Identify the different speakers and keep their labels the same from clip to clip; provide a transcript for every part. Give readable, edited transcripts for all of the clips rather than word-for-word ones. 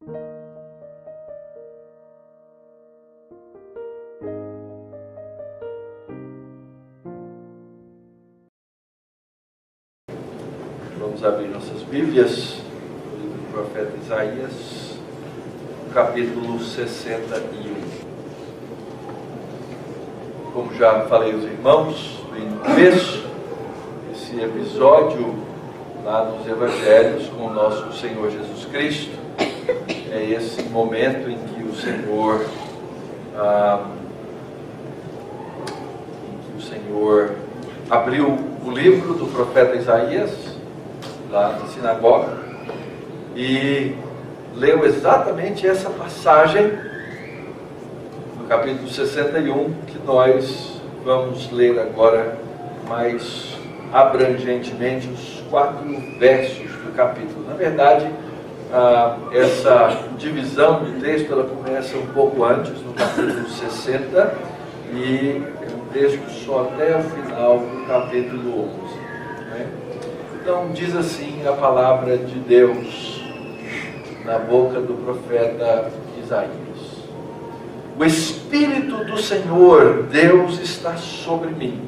Speaker 1: Vamos abrir nossas Bíblias no livro do profeta Isaías, no capítulo 61. Como já falei aos irmãos no começo, esse episódio lá nos Evangelhos com o nosso Senhor Jesus Cristo é esse momento em que o Senhor abriu o livro do profeta Isaías lá na sinagoga e leu exatamente essa passagem no capítulo 61 que nós vamos ler agora mais abrangentemente os 4 versos do capítulo. Na verdade, essa divisão do texto ela começa um pouco antes, no capítulo 60, e é um texto só até o final do capítulo 11. Né? Então diz assim a palavra de Deus na boca do profeta Isaías: o Espírito do Senhor Deus está sobre mim,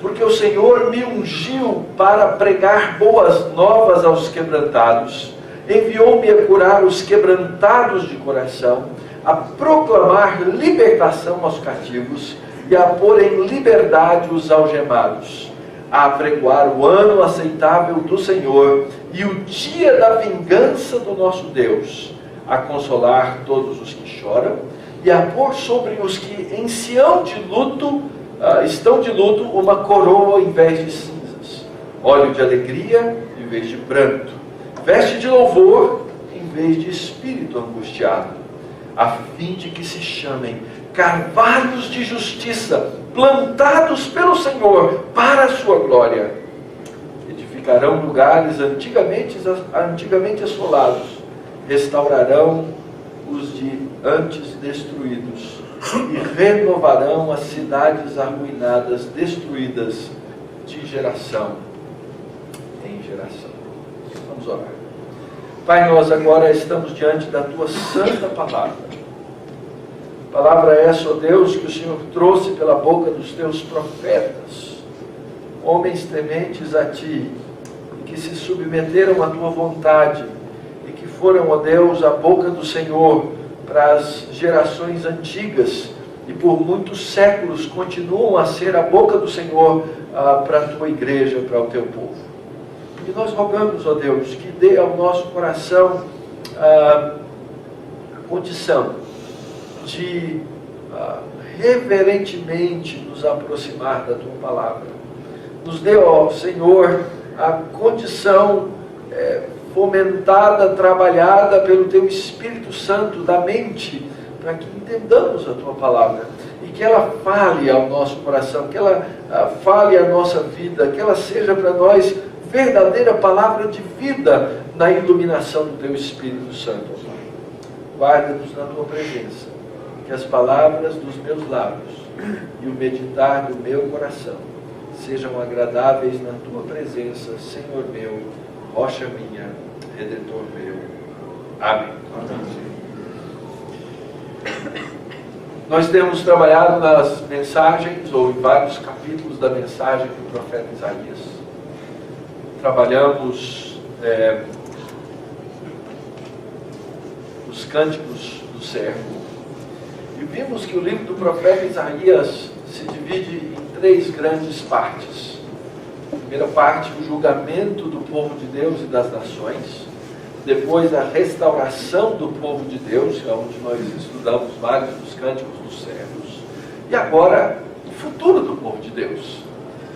Speaker 1: porque o Senhor me ungiu para pregar boas novas aos quebrantados, enviou-me a curar os quebrantados de coração, a proclamar libertação aos cativos e a pôr em liberdade os algemados, a apregoar o ano aceitável do Senhor e o dia da vingança do nosso Deus, a consolar todos os que choram e a pôr sobre os que em Sião estão de luto uma coroa em vez de cinzas, óleo de alegria em vez de pranto, veste de louvor em vez de espírito angustiado, a fim de que se chamem carvalhos de justiça, plantados pelo Senhor para a sua glória. Edificarão lugares antigamente assolados, restaurarão os de antes destruídos e renovarão as cidades arruinadas, destruídas de geração em geração. Vamos orar. Pai, nós agora estamos diante da Tua santa palavra. Palavra essa, ó Deus, que o Senhor trouxe pela boca dos Teus profetas, homens tementes a Ti, e que se submeteram à Tua vontade, e que foram, ó Deus, a boca do Senhor para as gerações antigas, e por muitos séculos continuam a ser a boca do Senhor para a Tua igreja, para o Teu povo. E nós rogamos, ó Deus, que dê ao nosso coração a condição de reverentemente nos aproximar da Tua palavra. Nos dê, ó Senhor, a condição fomentada, trabalhada pelo Teu Espírito Santo da mente, para que entendamos a Tua palavra e que ela fale ao nosso coração, que ela fale à nossa vida, que ela seja para nós verdadeira palavra de vida na iluminação do Teu Espírito Santo. Guarda-nos na Tua presença, que as palavras dos meus lábios e o meditar do meu coração sejam agradáveis na Tua presença, Senhor meu, rocha minha, Redentor meu. Amém. Nós temos trabalhado nas mensagens, ou em vários capítulos da mensagem do profeta Isaías. Trabalhamos os cânticos do servo. E vimos que o livro do profeta Isaías se divide em 3 grandes partes. A primeira parte, o julgamento do povo de Deus e das nações. Depois, a restauração do povo de Deus, onde nós estudamos vários dos cânticos dos servos. E agora, o futuro do povo de Deus.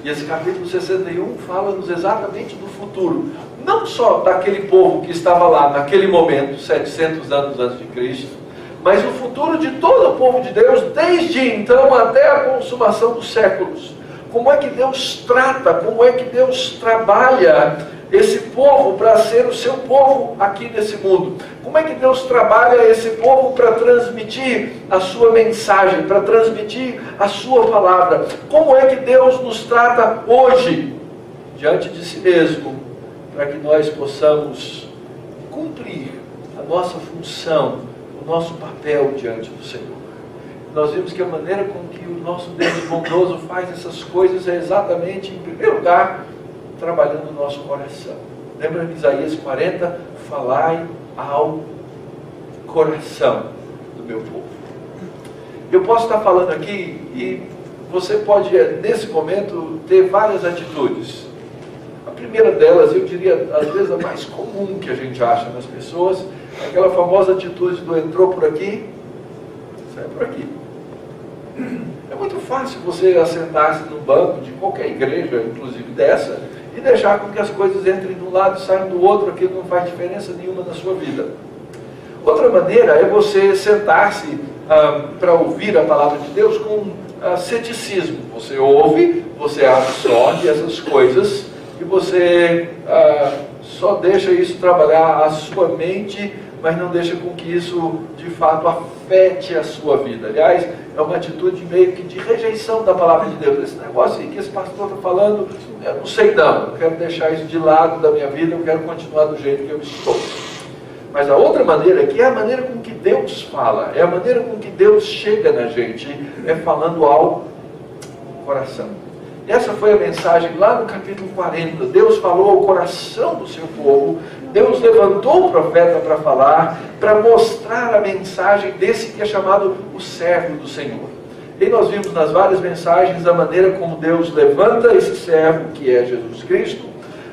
Speaker 1: E esse capítulo 61 fala-nos exatamente do futuro. Não só daquele povo que estava lá naquele momento, 700 anos antes de Cristo, mas o futuro de todo o povo de Deus, desde então até a consumação dos séculos. Como é que Deus trata, como é que Deus trabalha esse povo para ser o seu povo aqui nesse mundo? Como é que Deus trabalha esse povo para transmitir a sua mensagem, para transmitir a sua palavra? Como é que Deus nos trata hoje, diante de si mesmo, para que nós possamos cumprir a nossa função, o nosso papel diante do Senhor. Nós vimos que a maneira com que o nosso Deus bondoso faz essas coisas é exatamente, em primeiro lugar, trabalhando o nosso coração. Lembra de Isaías 40? Falai ao coração do meu povo. Eu posso estar falando aqui e você pode, nesse momento, ter várias atitudes. A primeira delas, eu diria, às vezes a mais comum que a gente acha nas pessoas, é aquela famosa atitude do entrou por aqui, sai por aqui. É muito fácil você assentar-se no banco de qualquer igreja, inclusive dessa, e deixar com que as coisas entrem de um lado e saiam do outro, aquilo não faz diferença nenhuma na sua vida. Outra maneira é você sentar-se para ouvir a palavra de Deus com ceticismo. Você ouve, você absorve essas coisas e você só deixa isso trabalhar a sua mente, mas não deixa com que isso de fato afete a sua vida. Aliás, é uma atitude meio que de rejeição da palavra de Deus. Esse negócio aí que esse pastor está falando, eu não sei não, eu quero deixar isso de lado da minha vida, eu quero continuar do jeito que eu estou. Mas a outra maneira, que é a maneira com que Deus fala, é a maneira com que Deus chega na gente, é falando ao coração. Essa foi a mensagem lá no capítulo 40. Deus falou ao coração do seu povo. Deus levantou o profeta para falar, para mostrar a mensagem desse que é chamado o servo do Senhor. E nós vimos nas várias mensagens a maneira como Deus levanta esse servo, que é Jesus Cristo,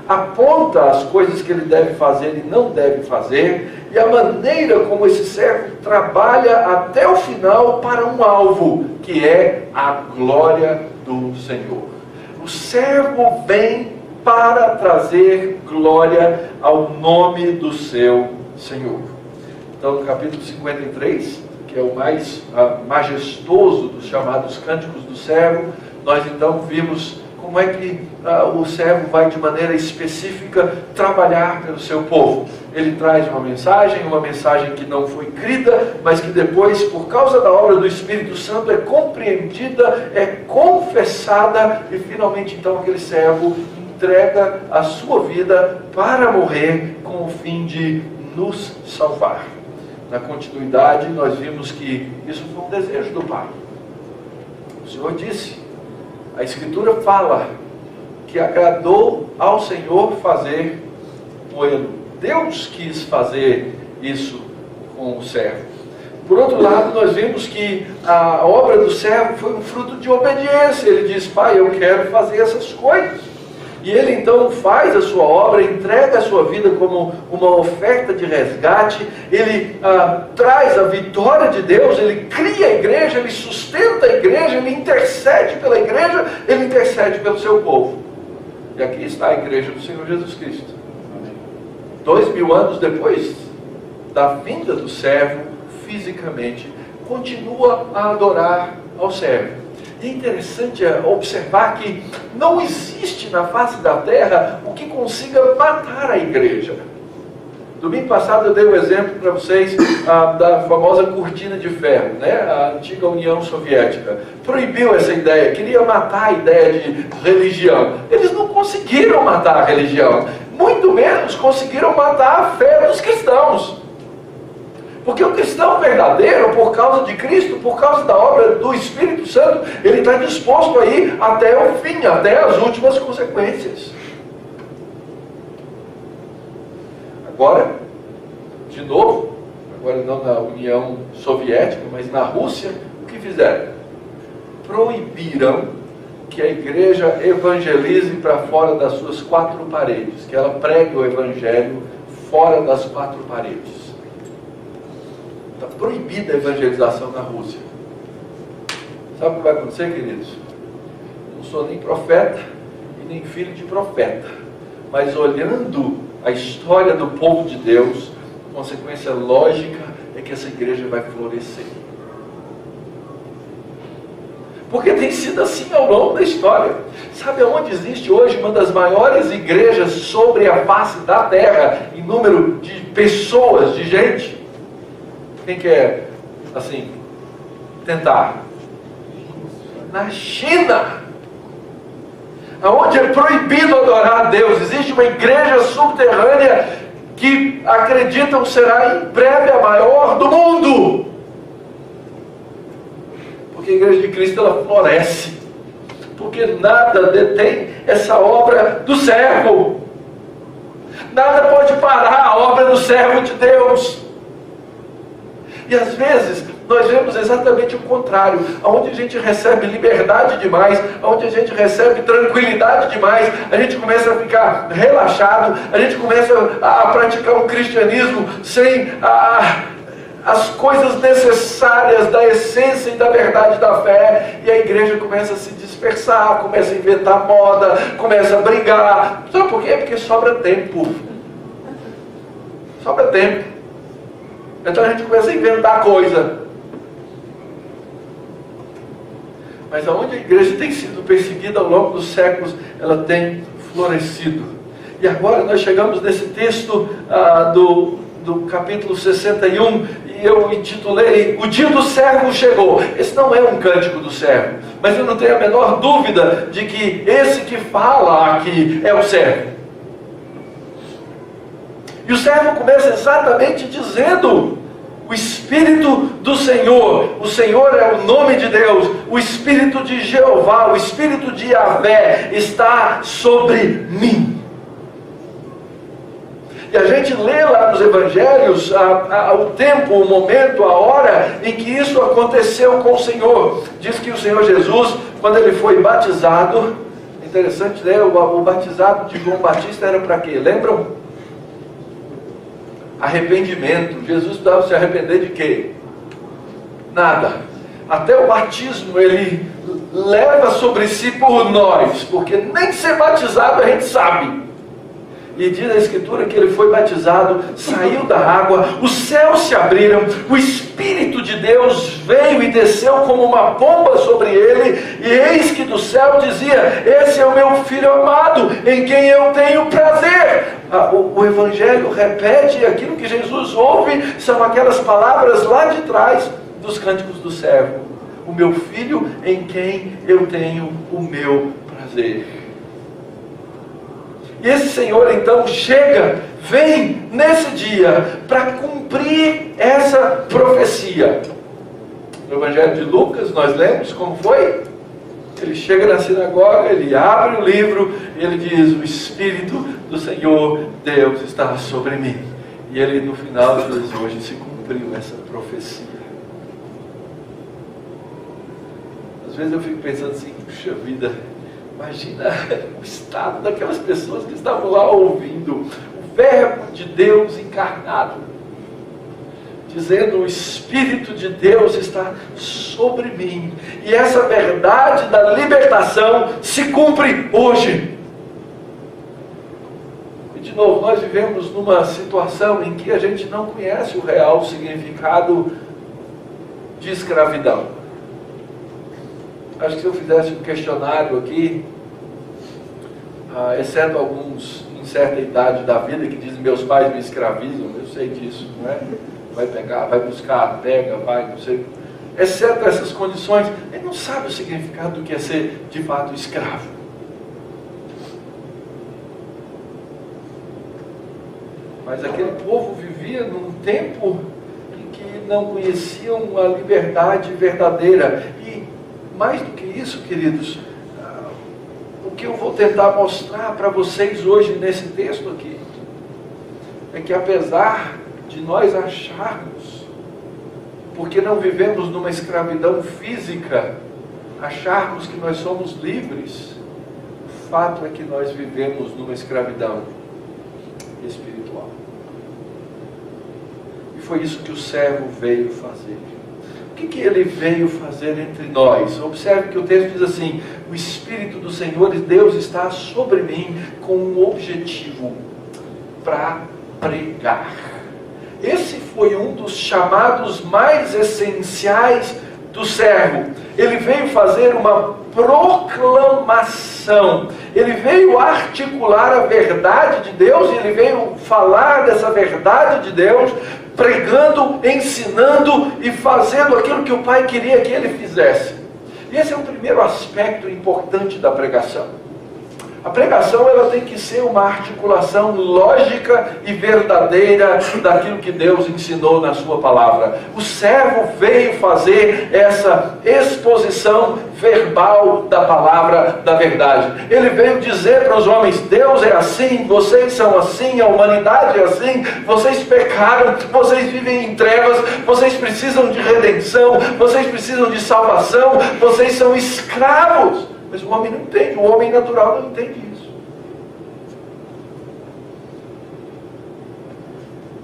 Speaker 1: aponta as coisas que ele deve fazer e não deve fazer, e a maneira como esse servo trabalha até o final para um alvo, que é a glória do Senhor. O servo vem para trazer glória ao nome do seu Senhor. Então, no capítulo 53, que é o mais majestoso dos chamados cânticos do servo, nós então vimos como é que o servo vai de maneira específica trabalhar pelo seu povo. Ele traz uma mensagem que não foi crida, mas que depois, por causa da obra do Espírito Santo, é compreendida, é confessada, e finalmente então aquele servo entrega a sua vida para morrer com o fim de nos salvar. Na continuidade, nós vimos que isso foi um desejo do Pai. O Senhor disse, a Escritura fala que agradou ao Senhor fazer moê-lo. Deus quis fazer isso com o servo. Por outro lado, nós vimos que a obra do servo foi um fruto de obediência. Ele diz, Pai, eu quero fazer essas coisas. E ele então faz a sua obra, entrega a sua vida como uma oferta de resgate, ele traz a vitória de Deus, ele cria a igreja, ele sustenta a igreja, ele intercede pela igreja, ele intercede pelo seu povo. E aqui está a igreja do Senhor Jesus Cristo. 2000 anos depois da vinda do servo, fisicamente, continua a adorar ao servo. E é interessante observar que não existe na face da terra o que consiga matar a igreja. Domingo passado eu dei um exemplo para vocês da famosa cortina de ferro, né? A antiga União Soviética. Proibiu essa ideia, queria matar a ideia de religião. Eles não conseguiram matar a religião, muito menos conseguiram matar a fé dos cristãos. Porque o cristão verdadeiro, por causa de Cristo, por causa da obra do Espírito Santo, ele está disposto a ir até o fim, até as últimas consequências. Agora, de novo, agora não na União Soviética, mas na Rússia, o que fizeram? Proibiram que a igreja evangelize para fora das suas quatro paredes, que ela pregue o evangelho fora das quatro paredes. Está proibida a evangelização na Rússia. Sabe o que vai acontecer, queridos? Não sou nem profeta e nem filho de profeta, mas olhando a história do povo de Deus, a consequência lógica é que essa igreja vai florescer. Porque tem sido assim ao longo da história. Sabe aonde existe hoje uma das maiores igrejas sobre a face da terra, em número de pessoas, de gente? Quem quer, assim, tentar? Na China, onde é proibido adorar a Deus, existe uma igreja subterrânea que acreditam será em breve a maior do mundo. Porque a Igreja de Cristo ela floresce, porque nada detém essa obra do servo. Nada pode parar a obra do servo de Deus. E às vezes nós vemos exatamente o contrário, onde a gente recebe liberdade demais, onde a gente recebe tranquilidade demais, a gente começa a ficar relaxado, a gente começa a praticar um cristianismo sem as coisas necessárias da essência e da verdade da fé, e a igreja começa a se dispersar, começa a inventar moda, começa a brigar. Sabe por quê? Porque sobra tempo. Sobra tempo. Então a gente começa a inventar coisa. Mas aonde a igreja tem sido perseguida ao longo dos séculos, ela tem florescido. E agora nós chegamos nesse texto do capítulo 61, e eu intitulei O Dia do Servo Chegou. Esse não é um cântico do servo, mas eu não tenho a menor dúvida de que esse que fala aqui é o servo. E o servo começa exatamente dizendo: o Espírito do Senhor, o Senhor é o nome de Deus, o Espírito de Jeová, o Espírito de Yahvé está sobre mim. E a gente lê lá nos Evangelhos o tempo, o momento, a hora em que isso aconteceu com o Senhor. Diz que o Senhor Jesus, quando ele foi batizado, interessante, né? O batizado de João Batista era para quê? Lembram? Arrependimento. Jesus precisava se arrepender de quê? Nada. Até o batismo ele leva sobre si por nós, porque nem ser batizado a gente sabe. E diz a Escritura que ele foi batizado, saiu da água, os céus se abriram, o Espírito de Deus veio e desceu como uma pomba sobre ele, e eis que do céu dizia: esse é o meu Filho amado, em quem eu tenho prazer. O Evangelho repete aquilo que Jesus ouve, são aquelas palavras lá de trás dos cânticos do servo: o meu Filho em quem eu tenho o meu prazer. E esse Senhor então chega, vem nesse dia para cumprir essa profecia. No Evangelho de Lucas nós lemos como foi. Ele chega na sinagoga, ele abre o livro e ele diz: o Espírito do Senhor Deus está sobre mim. E ele no final diz: hoje se cumpriu essa profecia. Às vezes eu fico pensando assim: puxa vida, imagina o estado daquelas pessoas que estavam lá ouvindo o Verbo de Deus encarnado, dizendo: o Espírito de Deus está sobre mim. E essa verdade da libertação se cumpre hoje. E de novo, nós vivemos numa situação em que a gente não conhece o real significado de escravidão. Acho que se eu fizesse um questionário aqui, exceto alguns em certa idade da vida que dizem: meus pais me escravizam, eu sei disso, não é? Vai pegar, vai buscar, pega, vai, não sei. Exceto essas condições, ele não sabe o significado do que é ser de fato escravo. Mas aquele povo vivia num tempo em que não conheciam a liberdade verdadeira. E mais do que isso, queridos, o que eu vou tentar mostrar para vocês hoje nesse texto aqui é que, apesar de nós acharmos, porque não vivemos numa escravidão física, acharmos que nós somos livres, o fato é que nós vivemos numa escravidão espiritual. E foi isso que o servo veio fazer. O que ele veio fazer entre nós? Observe que o texto diz assim: o Espírito do Senhor Deus está sobre mim com um objetivo: para pregar. Esse foi um dos chamados mais essenciais do servo. Ele veio fazer uma proclamação. Ele veio articular a verdade de Deus, e ele veio falar dessa verdade de Deus, pregando, ensinando e fazendo aquilo que o Pai queria que ele fizesse. E esse é o primeiro aspecto importante da pregação. A pregação ela tem que ser uma articulação lógica e verdadeira daquilo que Deus ensinou na sua palavra. O servo veio fazer essa exposição verbal da palavra da verdade. Ele veio dizer para os homens: Deus é assim, vocês são assim, a humanidade é assim, vocês pecaram, vocês vivem em trevas, vocês precisam de redenção, vocês precisam de salvação, vocês são escravos. Mas o homem não entende, o homem natural não entende isso.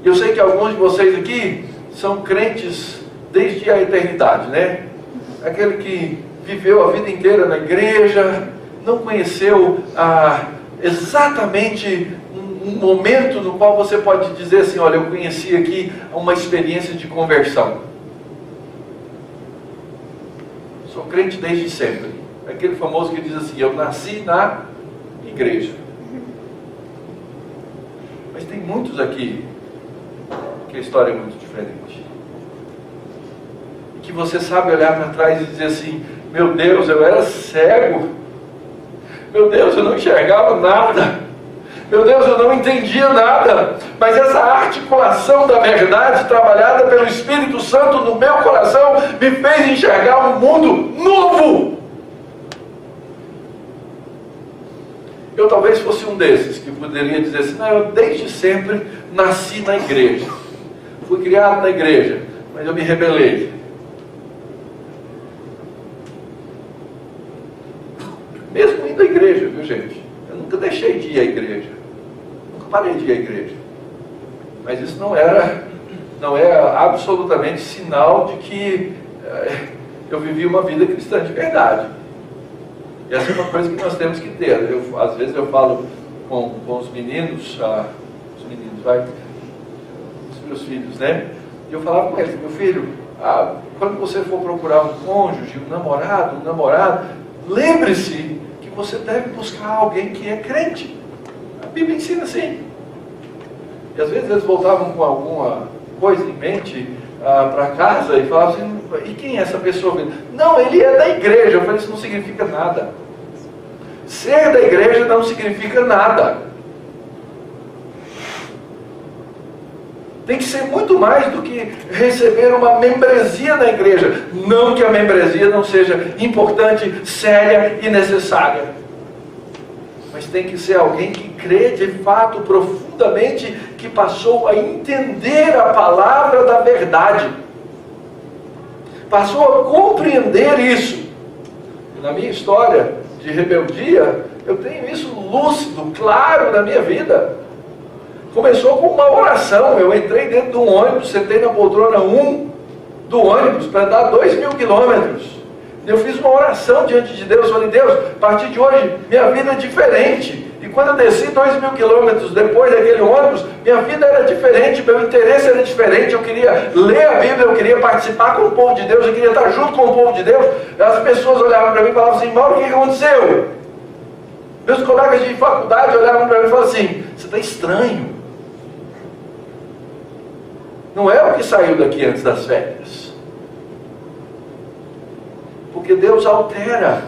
Speaker 1: E eu sei que alguns de vocês aqui são crentes desde a eternidade, né? Aquele que viveu a vida inteira na igreja, não conheceu exatamente um momento no qual você pode dizer assim: olha, eu conheci aqui uma experiência de conversão. Sou crente desde sempre. Aquele famoso que diz assim: eu nasci na igreja. Mas tem muitos aqui que a história é muito diferente. E que você sabe olhar para trás e dizer assim: meu Deus, eu era cego. Meu Deus, eu não enxergava nada. Meu Deus, eu não entendia nada. Mas essa articulação da verdade, trabalhada pelo Espírito Santo no meu coração, me fez enxergar um mundo novo. Eu talvez fosse um desses que poderia dizer assim: não, eu desde sempre nasci na igreja. Fui criado na igreja, mas eu me rebelei. Mesmo indo à igreja, viu gente? Eu nunca deixei de ir à igreja. Nunca parei de ir à igreja. Mas isso não é absolutamente sinal de que eu vivi uma vida cristã de verdade. E essa é uma coisa que nós temos que ter. Às vezes eu falo com os meninos, os meus filhos, né? E eu falava com eles: meu filho, quando você for procurar um cônjuge, um namorado, lembre-se que você deve buscar alguém que é crente. A Bíblia ensina assim. E às vezes eles voltavam com alguma coisa em mente para casa e falavam assim: e quem é essa pessoa? Não, ele é da igreja. Eu falei: isso não significa nada. Ser da igreja não significa nada. Tem que ser muito mais do que receber uma membresia na igreja. Não que a membresia não seja importante, séria e necessária. Mas tem que ser alguém que crê de fato, profundamente, que passou a entender a palavra da verdade. Passou a compreender isso. E na minha história de rebeldia, eu tenho isso lúcido, claro na minha vida. Começou com uma oração. Eu entrei dentro de um ônibus, sentei na poltrona 1 do ônibus para andar 2.000 quilômetros. Eu fiz uma oração diante de Deus. Falei: Deus, a partir de hoje minha vida é diferente. E quando eu desci 2.000 quilômetros depois daquele ônibus, minha vida era diferente, meu interesse era diferente. Eu queria ler a Bíblia, eu queria participar com o povo de Deus, eu queria estar junto com o povo de Deus. As pessoas olhavam para mim e falavam assim: Mauro, o que aconteceu? Meus colegas de faculdade olhavam para mim e falavam assim: você está estranho. Não é o que saiu daqui antes das férias. Porque Deus altera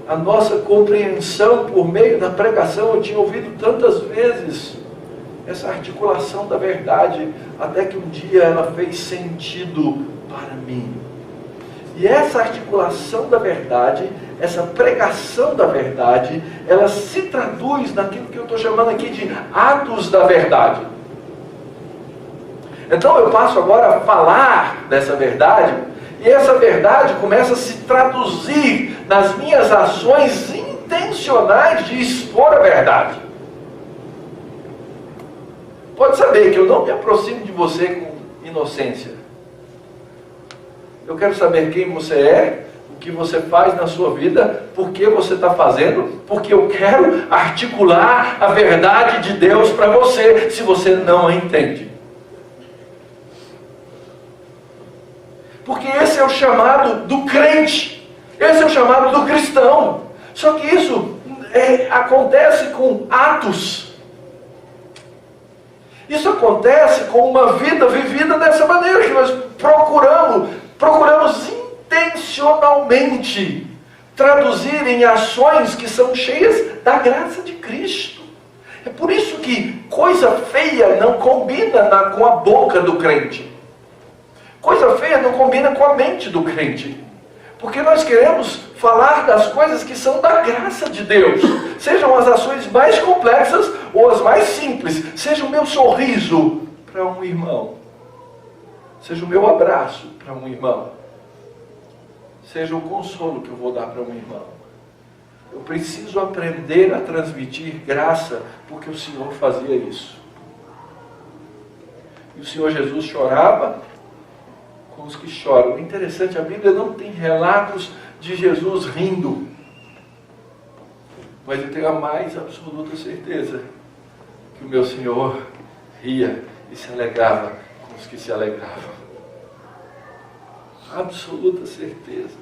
Speaker 1: a nossa compreensão por meio da pregação. Eu tinha ouvido tantas vezes essa articulação da verdade, até que um dia ela fez sentido para mim. E essa articulação da verdade, essa pregação da verdade, ela se traduz naquilo que eu estou chamando aqui de atos da verdade. Então eu passo agora a falar dessa verdade, e essa verdade começa a se traduzir nas minhas ações intencionais de expor a verdade. Pode saber que eu não me aproximo de você com inocência. Eu quero saber quem você é, o que você faz na sua vida, por que você está fazendo, porque eu quero articular a verdade de Deus para você, se você não a entende. Porque esse é o chamado do crente, esse é o chamado do cristão. Só que isso acontece com atos. Isso acontece com uma vida vivida dessa maneira, que nós procuramos intencionalmente traduzir em ações que são cheias da graça de Cristo. É por isso que coisa feia não combina com a boca do crente. Coisa feia não combina com a mente do crente. Porque nós queremos falar das coisas que são da graça de Deus. Sejam as ações mais complexas ou as mais simples. Seja o meu sorriso para um irmão. Seja o meu abraço para um irmão. Seja o consolo que eu vou dar para um irmão. Eu preciso aprender a transmitir graça, porque o Senhor fazia isso. E o Senhor Jesus chorava com os que choram. É interessante, a Bíblia não tem relatos de Jesus rindo. Mas eu tenho a mais absoluta certeza que o meu Senhor ria e se alegrava com os que se alegravam. Absoluta certeza.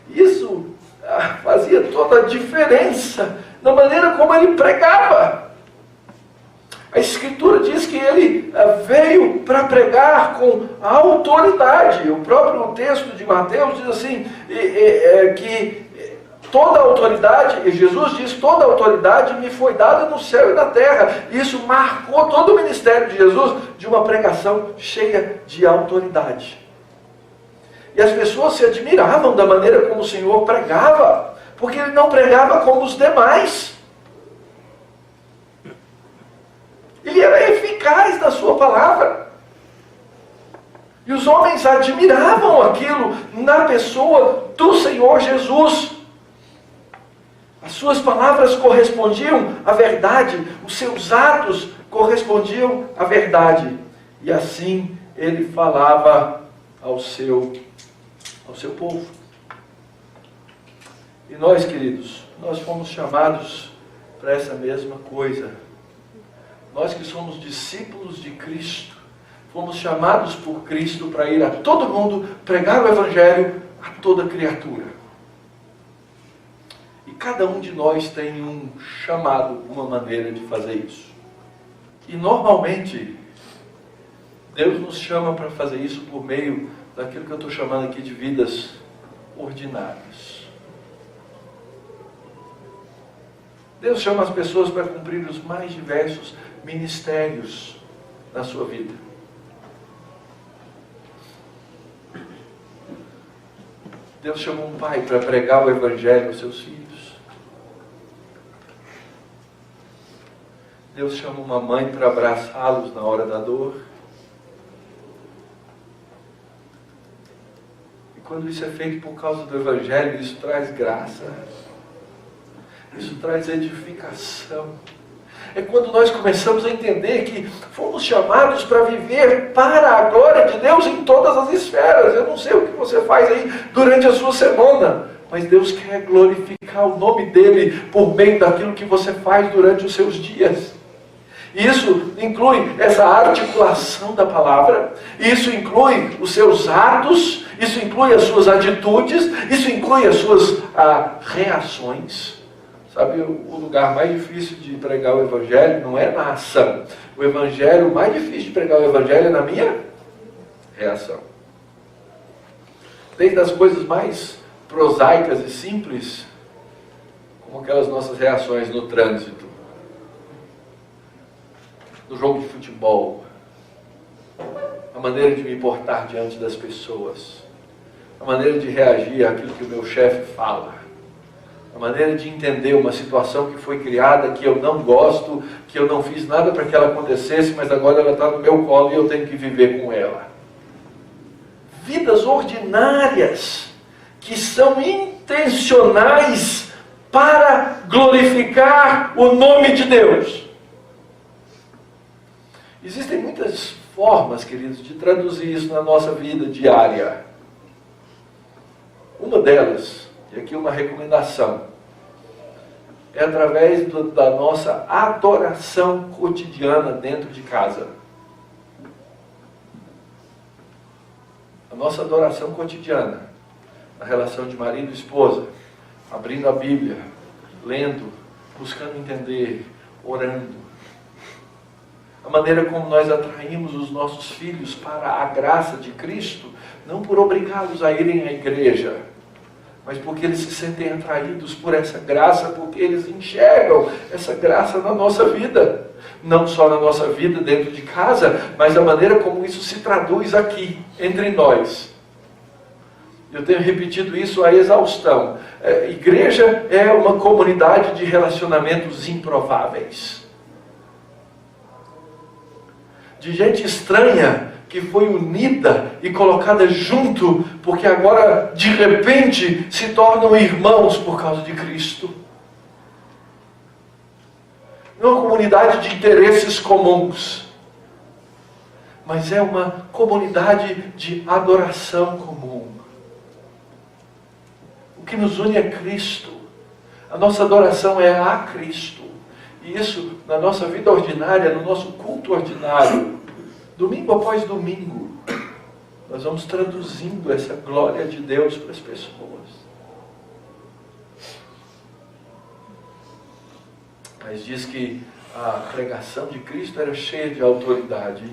Speaker 1: Isso fazia toda a diferença na maneira como ele pregava. A Escritura diz que ele veio para pregar com autoridade. O próprio texto de Mateus diz assim, que toda a autoridade, Jesus diz, toda a autoridade me foi dada no céu e na terra. Isso marcou todo o ministério de Jesus de uma pregação cheia de autoridade. E as pessoas se admiravam da maneira como o Senhor pregava, porque ele não pregava como os demais. Ele era eficaz na sua palavra. E os homens admiravam aquilo na pessoa do Senhor Jesus. As suas palavras correspondiam à verdade, os seus atos correspondiam à verdade. E assim ele falava ao seu povo. E nós, queridos, nós fomos chamados para essa mesma coisa. Nós que somos discípulos de Cristo, fomos chamados por Cristo para ir a todo mundo, pregar o Evangelho a toda criatura. E cada um de nós tem um chamado, uma maneira de fazer isso. E normalmente, Deus nos chama para fazer isso por meio daquilo que eu estou chamando aqui de vidas ordinárias. Deus chama as pessoas para cumprir os mais diversos ministérios na sua vida. Deus chama um pai para pregar o Evangelho aos seus filhos. Deus chama uma mãe para abraçá-los na hora da dor. E quando isso é feito por causa do Evangelho, isso traz graça. Isso traz edificação. É quando nós começamos a entender que fomos chamados para viver para a glória de Deus em todas as esferas. Eu não sei o que você faz aí durante a sua semana, mas Deus quer glorificar o nome dEle por meio daquilo que você faz durante os seus dias. Isso inclui essa articulação da palavra, isso inclui os seus atos, isso inclui as suas atitudes, isso inclui as suas reações. Sabe, o lugar mais difícil de pregar o Evangelho não é na ação. O Evangelho, mais difícil de pregar o Evangelho é na minha reação. Desde as coisas mais prosaicas e simples, como aquelas nossas reações no trânsito, no jogo de futebol, a maneira de me portar diante das pessoas, a maneira de reagir àquilo que o meu chefe fala, a maneira de entender uma situação que foi criada, que eu não gosto, que eu não fiz nada para que ela acontecesse, mas agora ela está no meu colo e eu tenho que viver com ela. Vidas ordinárias, que são intencionais para glorificar o nome de Deus. Existem muitas formas, queridos, de traduzir isso na nossa vida diária. Uma delas, e aqui uma recomendação, é através da nossa adoração cotidiana dentro de casa. A nossa adoração cotidiana, na relação de marido e esposa, abrindo a Bíblia, lendo, buscando entender, orando. A maneira como nós atraímos os nossos filhos para a graça de Cristo, não por obrigá-los a irem à igreja, mas porque eles se sentem atraídos por essa graça, porque eles enxergam essa graça na nossa vida. Não só na nossa vida dentro de casa, mas a maneira como isso se traduz aqui, entre nós. Eu tenho repetido isso à exaustão. Igreja é uma comunidade de relacionamentos improváveis. De gente estranha que foi unida e colocada junto, porque agora, de repente, se tornam irmãos por causa de Cristo. Não é uma comunidade de interesses comuns, mas é uma comunidade de adoração comum. O que nos une é Cristo. A nossa adoração é a Cristo. E isso, na nossa vida ordinária, no nosso culto ordinário, domingo após domingo, nós vamos traduzindo essa glória de Deus para as pessoas. Mas diz que a pregação de Cristo era cheia de autoridade.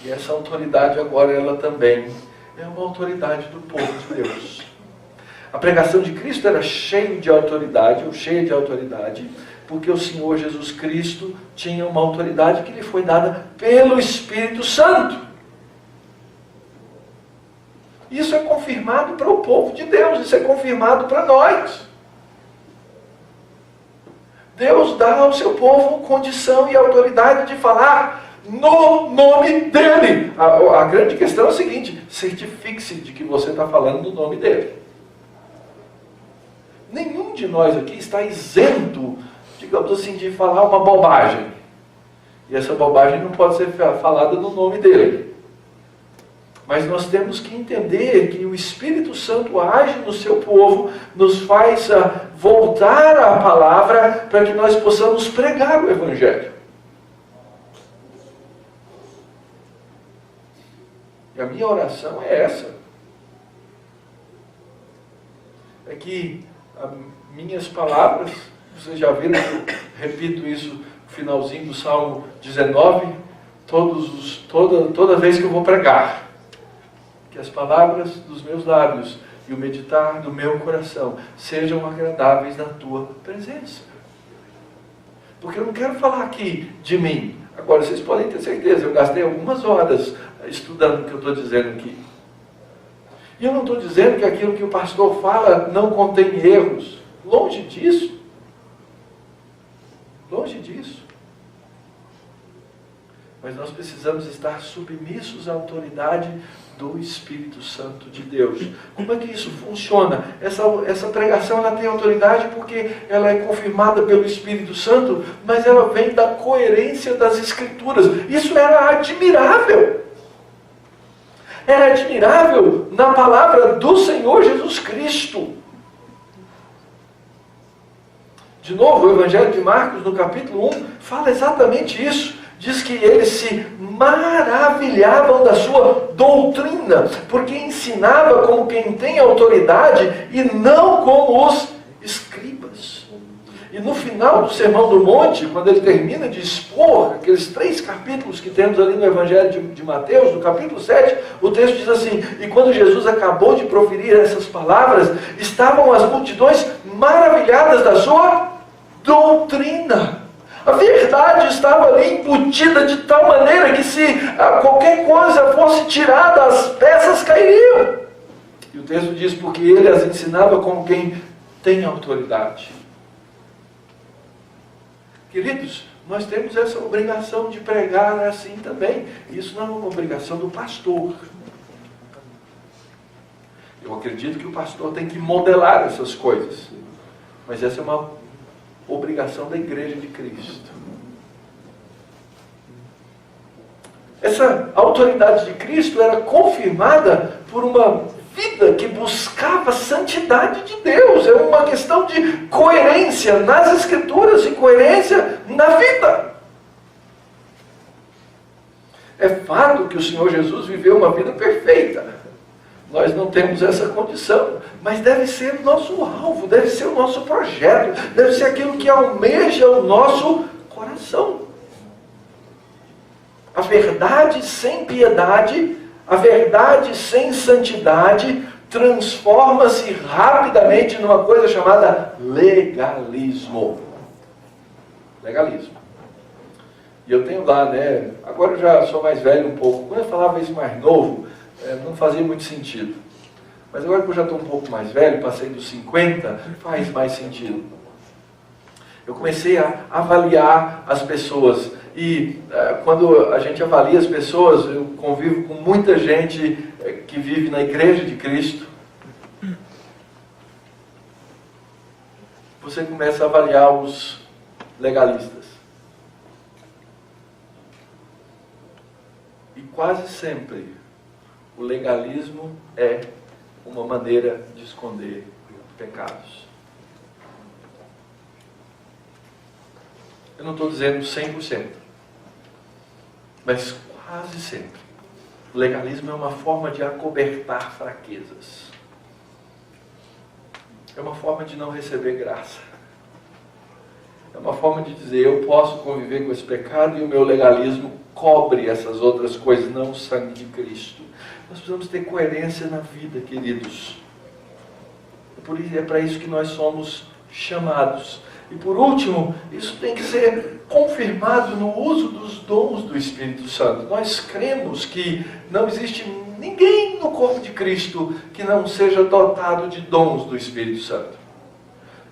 Speaker 1: E essa autoridade agora, ela também é uma autoridade do povo de Deus. A pregação de Cristo era cheia de autoridade, porque o Senhor Jesus Cristo tinha uma autoridade que lhe foi dada pelo Espírito Santo. Isso é confirmado para o povo de Deus, isso é confirmado para nós. Deus dá ao seu povo condição e autoridade de falar no nome dEle. A grande questão é a seguinte: certifique-se de que você está falando no nome dEle. Nenhum de nós aqui está isento, digamos assim, de falar uma bobagem. E essa bobagem não pode ser falada no nome dEle. Mas nós temos que entender que o Espírito Santo age no seu povo, nos faz voltar à palavra para que nós possamos pregar o Evangelho. E a minha oração é essa. É que as minhas palavras, vocês já viram que eu repito isso no finalzinho do Salmo 19, toda vez que eu vou pregar. Que as palavras dos meus lábios e o meditar do meu coração sejam agradáveis na tua presença. Porque eu não quero falar aqui de mim. Agora, vocês podem ter certeza, eu gastei algumas horas estudando o que eu estou dizendo aqui. E eu não estou dizendo que aquilo que o pastor fala não contém erros. Longe disso. Longe disso. Mas nós precisamos estar submissos à autoridade do Espírito Santo de Deus. Como é que isso funciona? Essa pregação ela tem autoridade porque ela é confirmada pelo Espírito Santo, mas ela vem da coerência das Escrituras. Isso era admirável. Era admirável na palavra do Senhor Jesus Cristo. De novo, o Evangelho de Marcos, no capítulo 1, fala exatamente isso. Diz que eles se maravilhavam da sua doutrina, porque ensinava como quem tem autoridade e não como os escribas. E no final do Sermão do Monte, quando ele termina de expor aqueles 3 capítulos que temos ali no Evangelho de Mateus, no capítulo 7, o texto diz assim: e quando Jesus acabou de proferir essas palavras, estavam as multidões maravilhadas da sua doutrina. A verdade estava ali embutida de tal maneira que se qualquer coisa fosse tirada, as peças cairiam. E o texto diz, porque ele as ensinava como quem tem autoridade. Queridos, nós temos essa obrigação de pregar assim também. Isso não é uma obrigação do pastor. Eu acredito que o pastor tem que modelar essas coisas. Mas essa é uma obrigação da Igreja de Cristo. Essa autoridade de Cristo era confirmada por uma vida que buscava a santidade de Deus. É uma questão de coerência nas Escrituras e coerência na vida. É fato que o Senhor Jesus viveu uma vida perfeita. Nós não temos essa condição, mas deve ser o nosso alvo, deve ser o nosso projeto, deve ser aquilo que almeja o nosso coração. A verdade sem piedade, a verdade sem santidade, transforma-se rapidamente numa coisa chamada legalismo. Legalismo. E eu tenho lá, né? Agora eu já sou mais velho um pouco. Quando eu falava isso mais novo, não fazia muito sentido. Mas agora que eu já estou um pouco mais velho, passei dos 50, faz mais sentido. Eu comecei a avaliar as pessoas. E quando a gente avalia as pessoas, eu convivo com muita gente que vive na Igreja de Cristo. Você começa a avaliar os legalistas. E quase sempre o legalismo é uma maneira de esconder pecados. Eu não estou dizendo 100%, mas quase sempre. O legalismo é uma forma de acobertar fraquezas. É uma forma de não receber graça. É uma forma de dizer, eu posso conviver com esse pecado e o meu legalismo cobre essas outras coisas, não o sangue de Cristo. Nós precisamos ter coerência na vida, queridos. É para isso que nós somos chamados. E por último, isso tem que ser confirmado no uso dos dons do Espírito Santo. Nós cremos que não existe ninguém no corpo de Cristo que não seja dotado de dons do Espírito Santo.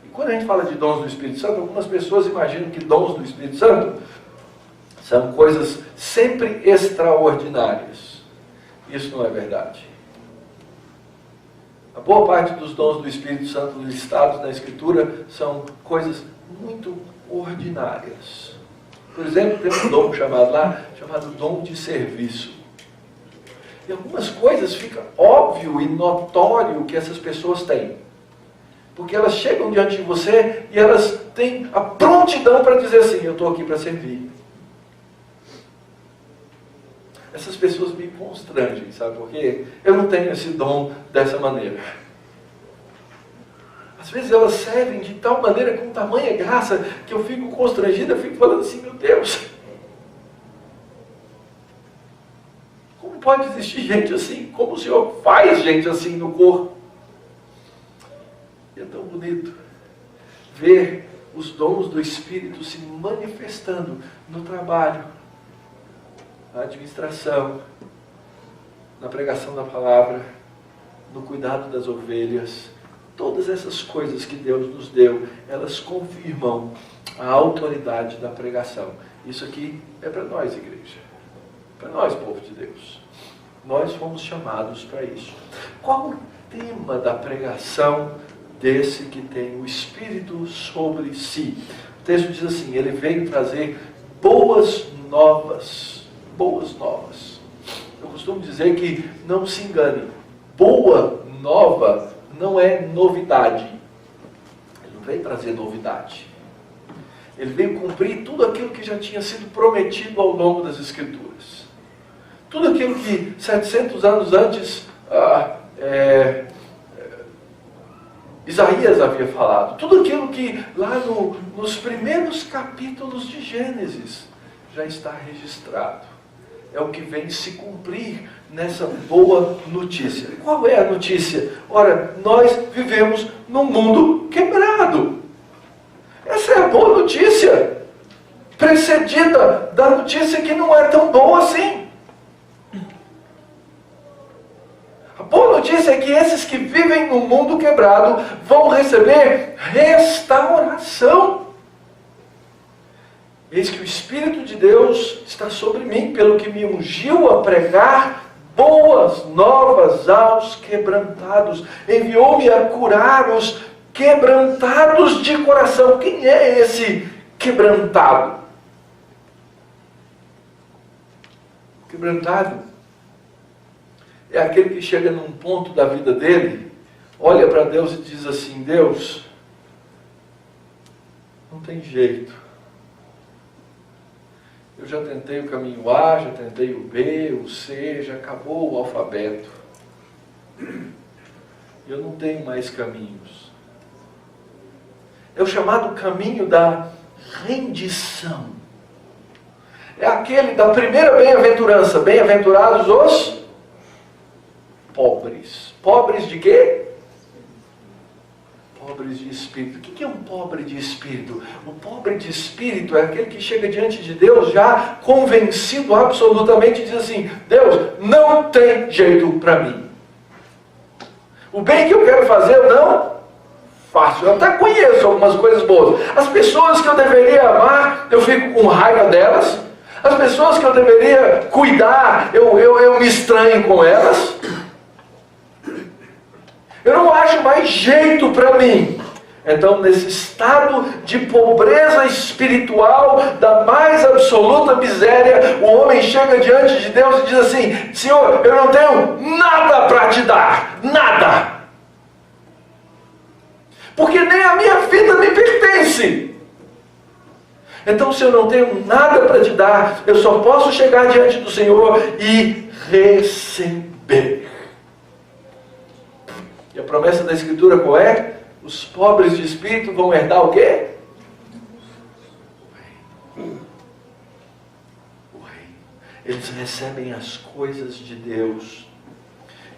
Speaker 1: E quando a gente fala de dons do Espírito Santo, algumas pessoas imaginam que dons do Espírito Santo são coisas sempre extraordinárias. Isso não é verdade. A boa parte dos dons do Espírito Santo listados na Escritura são coisas muito ordinárias. Por exemplo, tem um dom chamado dom de serviço. E algumas coisas fica óbvio e notório que essas pessoas têm. Porque elas chegam diante de você e elas têm a prontidão para dizer assim, eu estou aqui para servir. Essas pessoas me constrangem, sabe por quê? Eu não tenho esse dom dessa maneira. Às vezes elas servem de tal maneira, com tamanha graça, que eu fico constrangido, eu fico falando assim, meu Deus, como pode existir gente assim? Como o Senhor faz gente assim no corpo? E é tão bonito ver os dons do Espírito se manifestando no trabalho, na administração, na pregação da palavra, no cuidado das ovelhas. Todas essas coisas que Deus nos deu, elas confirmam a autoridade da pregação. Isso aqui é para nós, igreja. Para nós, povo de Deus. Nós fomos chamados para isso. Qual o tema da pregação desse que tem o Espírito sobre si? O texto diz assim, ele veio trazer boas novas. Boas novas. Eu costumo dizer que, não se engane, boa nova não é novidade. Ele não veio trazer novidade. Ele veio cumprir tudo aquilo que já tinha sido prometido ao longo das Escrituras. Tudo aquilo que 700 anos antes Isaías havia falado. Tudo aquilo que lá nos primeiros capítulos de Gênesis já está registrado. É o que vem se cumprir nessa boa notícia. Qual é a notícia? Ora, nós vivemos num mundo quebrado. Essa é a boa notícia, precedida da notícia que não é tão boa assim. A boa notícia é que esses que vivem num mundo quebrado vão receber restauração. Eis que o Espírito de Deus está sobre mim, pelo que me ungiu a pregar boas novas aos quebrantados. Enviou-me a curar os quebrantados de coração. Quem é esse quebrantado? Quebrantado é aquele que chega num ponto da vida dele, olha para Deus e diz assim, Deus, não tem jeito. Eu já tentei o caminho A, já tentei o B, o C, já acabou o alfabeto. Eu não tenho mais caminhos. É o chamado caminho da rendição. É aquele da primeira bem-aventurança. Bem-aventurados os pobres. Pobres de quê? Pobres de espírito. O que é um pobre de espírito? O pobre de espírito é aquele que chega diante de Deus já convencido absolutamente e diz assim: Deus, não tem jeito para mim. O bem que eu quero fazer eu não faço. Eu até conheço algumas coisas boas. As pessoas que eu deveria amar, eu fico com raiva delas. As pessoas que eu deveria cuidar, eu me estranho com elas. Eu não acho mais jeito para mim. Então, nesse estado de pobreza espiritual, da mais absoluta miséria, o homem chega diante de Deus e diz assim: Senhor, eu não tenho nada para te dar. Nada. Porque nem a minha vida me pertence. Então, se eu não tenho nada para te dar, eu só posso chegar diante do Senhor e receber. E a promessa da Escritura qual é? Os pobres de espírito vão herdar o quê? O reino. Eles recebem as coisas de Deus.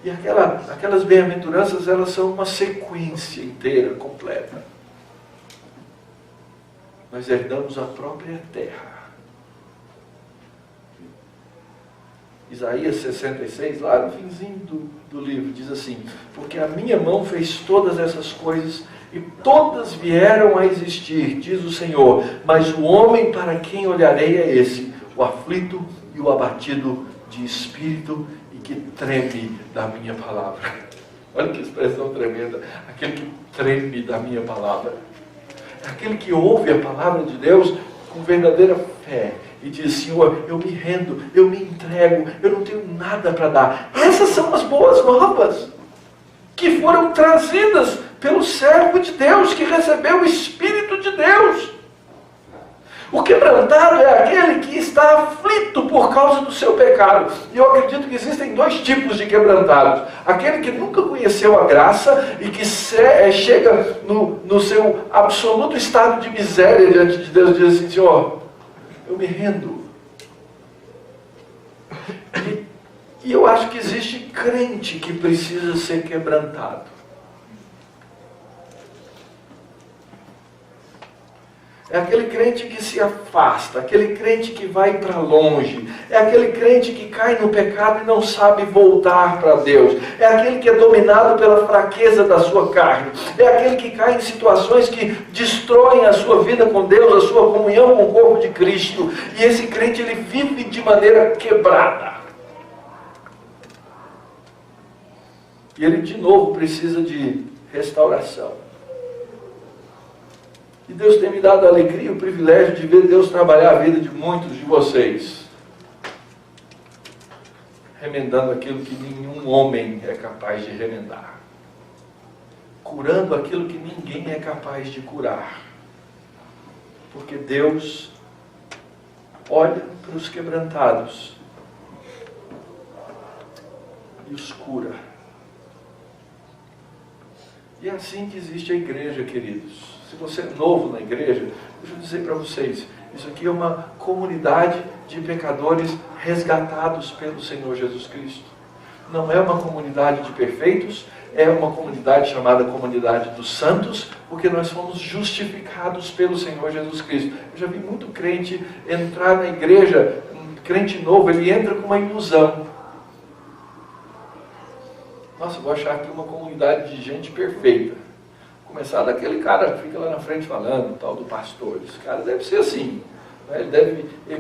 Speaker 1: E aquelas bem-aventuranças, elas são uma sequência inteira, completa. Nós herdamos a própria terra. Isaías 66, lá no finzinho do livro, diz assim: porque a minha mão fez todas essas coisas, e todas vieram a existir, diz o Senhor, mas o homem para quem olharei é esse, o aflito e o abatido de espírito, e que treme da minha palavra. Olha que expressão tremenda, aquele que treme da minha palavra. Aquele que ouve a palavra de Deus com verdadeira fé e diz: Senhor, eu me rendo, eu me entrego, eu não tenho nada para dar. Essas são as boas novas que foram trazidas pelo servo de Deus, que recebeu o Espírito de Deus. O quebrantado é aquele que está aflito por causa do seu pecado. E eu acredito que existem dois tipos de quebrantados: aquele que nunca conheceu a graça e que chega no seu absoluto estado de miséria diante de Deus e diz assim: Senhor, eu me rendo. E eu acho que existe crente que precisa ser quebrantado. É aquele crente que se afasta, aquele crente que vai para longe, é aquele crente que cai no pecado e não sabe voltar para Deus, é aquele que é dominado pela fraqueza da sua carne, é aquele que cai em situações que destroem a sua vida com Deus, a sua comunhão com o corpo de Cristo, e esse crente ele vive de maneira quebrada. E ele de novo precisa de restauração. E Deus tem me dado a alegria e o privilégio de ver Deus trabalhar a vida de muitos de vocês, remendando aquilo que nenhum homem é capaz de remendar, curando aquilo que ninguém é capaz de curar, porque Deus olha para os quebrantados e os cura. E é assim que existe a igreja, queridos. Se você é novo na igreja, deixa eu dizer para vocês, isso aqui é uma comunidade de pecadores resgatados pelo Senhor Jesus Cristo. Não é uma comunidade de perfeitos, é uma comunidade chamada Comunidade dos Santos, porque nós fomos justificados pelo Senhor Jesus Cristo. Eu já vi muito crente entrar na igreja, um crente novo, ele entra com uma ilusão. Nossa, eu vou achar aqui uma comunidade de gente perfeita. Começar daquele cara que fica lá na frente falando, tal do pastor. Esse cara deve ser assim. Né?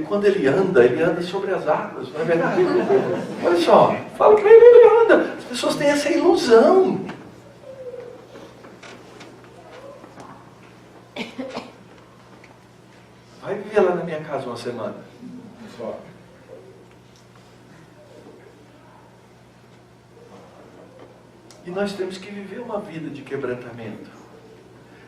Speaker 1: Quando ele anda sobre as águas, não é verdade? Olha só, fala para ele anda. As pessoas têm essa ilusão. Vai viver lá na minha casa uma semana. Só. E nós temos que viver uma vida de quebrantamento.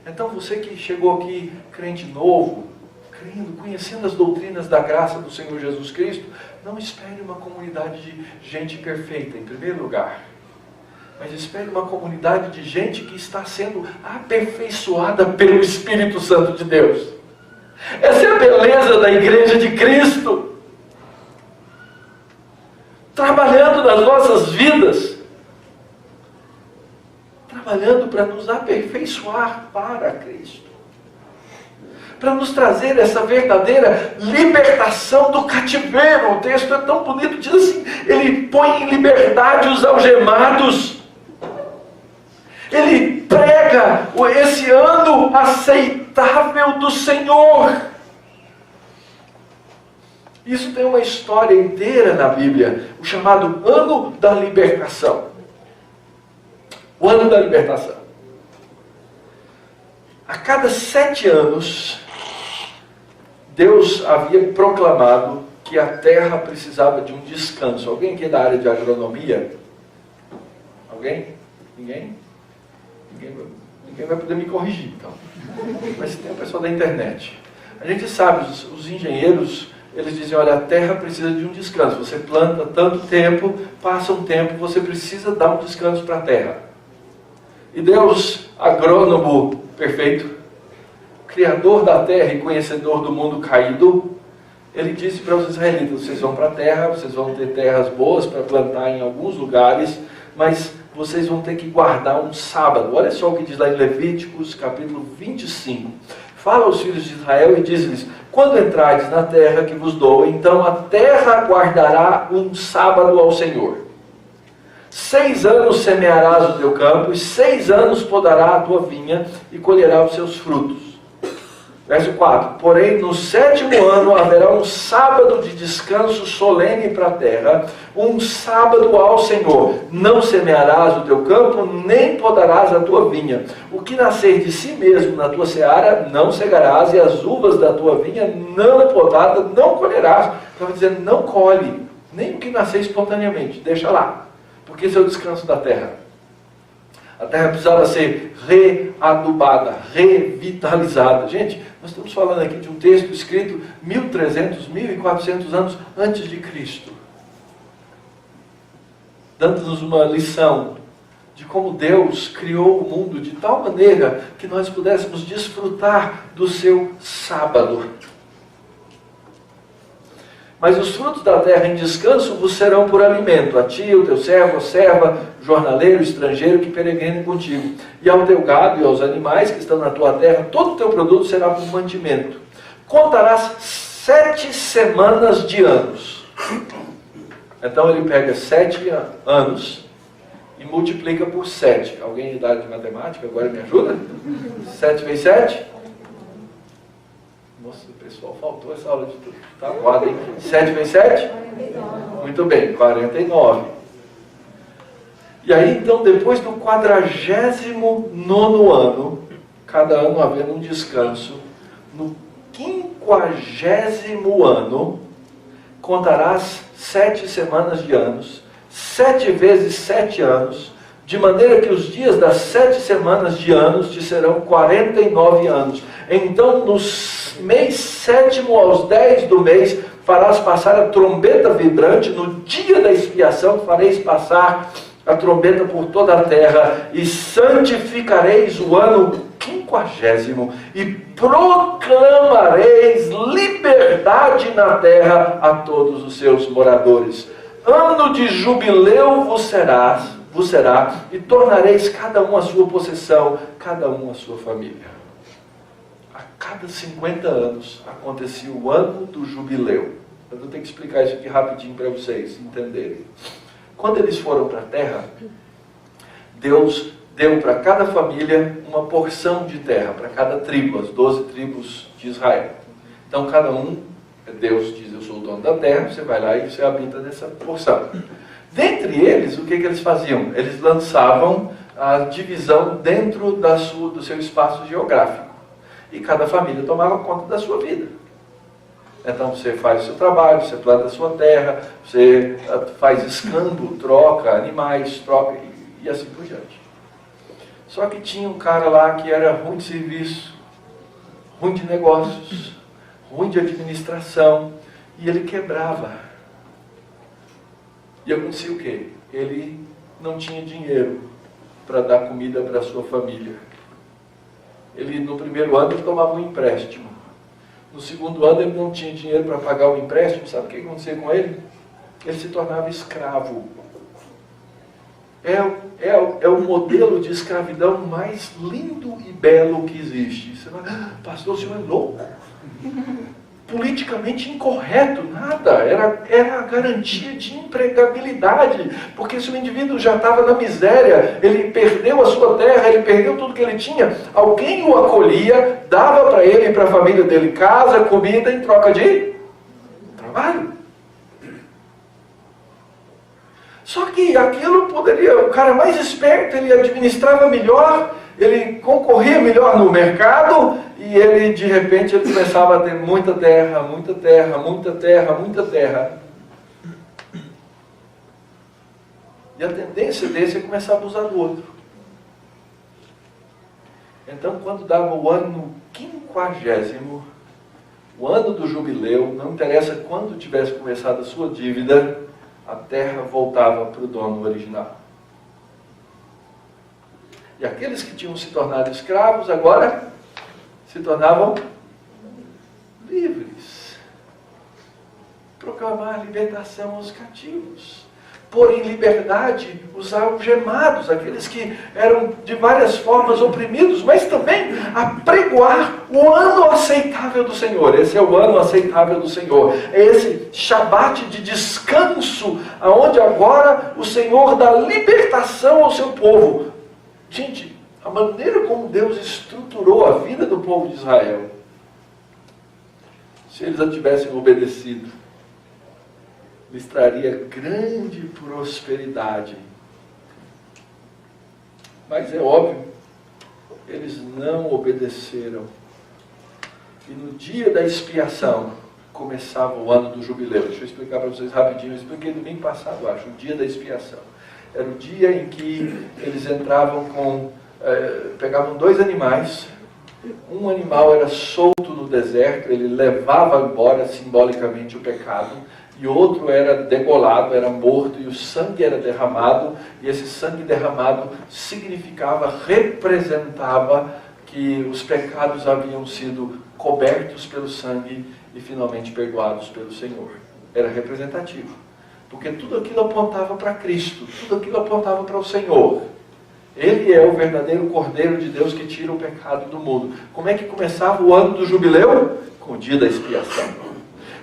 Speaker 1: Então você que chegou aqui crente novo, crendo, conhecendo as doutrinas da graça do Senhor Jesus Cristo, não espere uma comunidade de gente perfeita, em primeiro lugar. Mas espere uma comunidade de gente que está sendo aperfeiçoada pelo Espírito Santo de Deus. Essa é a beleza da igreja de Cristo. Trabalhando nas nossas vidas, trabalhando para nos aperfeiçoar para Cristo. Para nos trazer essa verdadeira libertação do cativeiro. O texto é tão bonito, diz assim, ele põe em liberdade os algemados. Ele prega esse ano aceitável do Senhor. Isso tem uma história inteira na Bíblia, o chamado Ano da Libertação. O Ano da Libertação. A cada 7 anos, Deus havia proclamado que a terra precisava de um descanso. Alguém aqui da área de agronomia? Alguém? Ninguém? Ninguém vai poder me corrigir, então. Mas tem a pessoa da internet. A gente sabe, os engenheiros, eles dizem, olha, a terra precisa de um descanso. Você planta tanto tempo, passa um tempo, você precisa dar um descanso para a terra. E Deus, agrônomo perfeito, criador da terra e conhecedor do mundo caído, ele disse para os israelitas, vocês vão para a terra, vocês vão ter terras boas para plantar em alguns lugares, mas vocês vão ter que guardar um sábado. Olha só o que diz lá em Levíticos, capítulo 25. Fala aos filhos de Israel e diz-lhes, quando entrardes na terra que vos dou, então a terra guardará um sábado ao Senhor. 6 anos semearás o teu campo, e 6 anos podará a tua vinha, e colherá os seus frutos. Verso 4. Porém, no 7º ano haverá um sábado de descanso solene para a terra, um sábado ao Senhor. Não semearás o teu campo, nem podarás a tua vinha. O que nascer de si mesmo na tua seara, não cegarás, e as uvas da tua vinha, não podada, não colherás. Estava dizendo, não colhe, nem o que nascer espontaneamente, deixa lá. Porque esse é o descanso da terra. A terra precisava ser readubada, revitalizada. Gente, nós estamos falando aqui de um texto escrito 1300, 1400 anos antes de Cristo. Dando-nos uma lição de como Deus criou o mundo de tal maneira que nós pudéssemos desfrutar do seu sábado. Mas os frutos da terra em descanso vos serão por alimento, a ti, o teu servo, a serva, jornaleiro, estrangeiro que peregrine contigo. E ao teu gado e aos animais que estão na tua terra, todo o teu produto será por mantimento. Contarás 7 semanas de anos. Então ele pega 7 anos e multiplica por 7. Alguém de área de matemática agora me ajuda? 7 vezes 7? Nossa, o pessoal faltou essa aula de tudo. Tá guarda, hein? 7 vezes 7? 49. Muito bem, 49. E aí, então, depois do 49º ano, cada ano havendo um descanso, no 50º ano, contarás 7 semanas de anos, 7 vezes 7 anos, de maneira que os dias das 7 semanas de anos te serão 49 anos. Então, no mês 7º aos 10 do mês, farás passar a trombeta vibrante, no dia da expiação fareis passar a trombeta por toda a terra, e santificareis o ano 50º, e proclamareis liberdade na terra a todos os seus moradores. Ano de jubileu vos será, e tornareis cada um a sua possessão, cada um a sua família. A cada 50 anos acontecia o ano do jubileu. Eu vou ter que explicar isso aqui rapidinho para vocês entenderem. Quando eles foram para a terra, Deus deu para cada família uma porção de terra, para cada tribo, as 12 tribos de Israel. Então cada um, Deus diz, eu sou o dono da terra, você vai lá e você habita nessa porção. Dentre eles, o que eles faziam? Eles lançavam a divisão dentro do seu espaço geográfico. E cada família tomava conta da sua vida. Então você faz o seu trabalho, você planta a sua terra, você faz escambo, troca animais, troca e assim por diante. Só que tinha um cara lá que era ruim de serviço, ruim de negócios, ruim de administração, e ele quebrava. E acontecia o quê? Ele não tinha dinheiro para dar comida para a sua família. Ele, no primeiro ano, ele tomava um empréstimo. No segundo ano, ele não tinha dinheiro para pagar o empréstimo. Sabe o que acontecia com ele? Ele se tornava escravo. é o modelo de escravidão mais lindo e belo que existe. Você vai, pastor, o senhor é louco. Politicamente incorreto, nada. Era a garantia de empregabilidade. Porque se o indivíduo já estava na miséria, ele perdeu a sua terra, ele perdeu tudo que ele tinha, alguém o acolhia, dava para ele e para a família dele casa, comida em troca de trabalho. Só que aquilo poderia, o cara mais esperto, ele administrava melhor, ele concorria melhor no mercado, e ele, de repente, ele começava a ter muita terra, muita terra, muita terra, muita terra. E a tendência desse é começar a abusar do outro. Então, quando dava o ano 50º, o ano do jubileu, não interessa quando tivesse começado a sua dívida, a terra voltava para o dono original. E aqueles que tinham se tornado escravos, agora se tornavam livres. Proclamar libertação aos cativos. Pôr em liberdade os algemados, aqueles que eram de várias formas oprimidos, mas também apregoar o ano aceitável do Senhor. Esse é o ano aceitável do Senhor. É esse Shabat de descanso, aonde agora o Senhor dá libertação ao seu povo. Gente, a maneira como Deus estruturou a vida do povo de Israel, se eles a tivessem obedecido, lhes traria grande prosperidade. Mas é óbvio, eles não obedeceram. E no dia da expiação, começava o ano do jubileu. Deixa eu explicar para vocês rapidinho. Eu expliquei domingo passado, acho, o dia da expiação. Era o dia em que eles entravam pegavam 2 animais. Um animal era solto no deserto, ele levava embora simbolicamente o pecado. E outro era degolado, era morto, e o sangue era derramado, e esse sangue derramado significava, representava que os pecados haviam sido cobertos pelo sangue e finalmente perdoados pelo Senhor. Era representativo, porque tudo aquilo apontava para Cristo, tudo aquilo apontava para o Senhor. Ele é o verdadeiro Cordeiro de Deus que tira o pecado do mundo. Como é que começava o ano do jubileu? Com o dia da expiação.